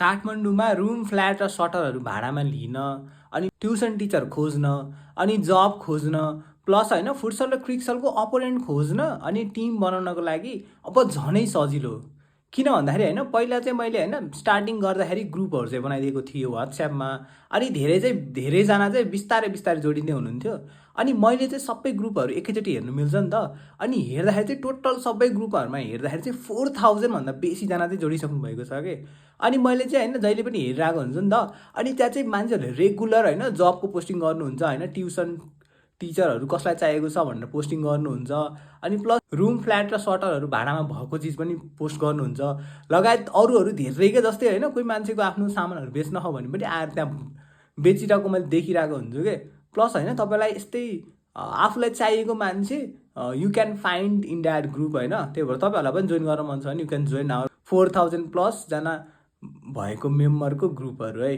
काठमाडौँमा room flat र सटरहरू भाडामा लिन अनि ट्युसन टिचर खोज्न अनि जब खोज्न प्लस होइन फुटसल र क्रिकसलको अपोनेन्ट खोज्न अनि टिम बनाउनको लागि अब झनै सजिलो। किन भन्दाखेरि होइन पहिला चाहिँ मैले होइन स्टार्टिङ गर्दाखेरि ग्रुपहरू चाहिँ बनाइदिएको थिएँ वाट्सएपमा। अनि धेरैजना चाहिँ बिस्तारै बिस्तारै जोडिँदै हुनुहुन्थ्यो। अनि मैले चाहिँ सबै ग्रुपहरू एकैचोटि हेर्नु मिल्छ नि त। अनि हेर्दाखेरि चाहिँ टोटल सबै ग्रुपहरूमा हेर्दाखेरि चाहिँ 4000भन्दा बेसीजना चाहिँ जोडिसक्नु भएको छ कि। अनि मैले चाहिँ होइन जहिले पनि हेरिरहेको हुन्छु नि त। अनि त्यहाँ चाहिँ मान्छेहरूले रेगुलर होइन जबको पोस्टिङ गर्नुहुन्छ, होइन ट्युसन टिचरहरू कसलाई चाहिएको छ भनेर पोस्टिङ गर्नुहुन्छ। अनि प्लस रुम फ्ल्याट र सटरहरू भाडामा भएको चिज पनि पोस्ट गर्नुहुन्छ, लगायत अरूहरू धेरैकै जस्तै होइन कोही मान्छेको आफ्नो सामानहरू बेच्न हो भने पनि आएर त्यहाँ बेचिरहेको मैले देखिरहेको हुन्छु कि। प्लस होइन तपाईँलाई यस्तै आफूलाई चाहिएको मान्छे you can find in that group होइन। त्यही भएर तपाईँहरूलाई पनि जोइन गर्न मन छ भने यु क्यान जोइन आवर 4000+ जना भएको मेम्बरको ग्रुपहरू है।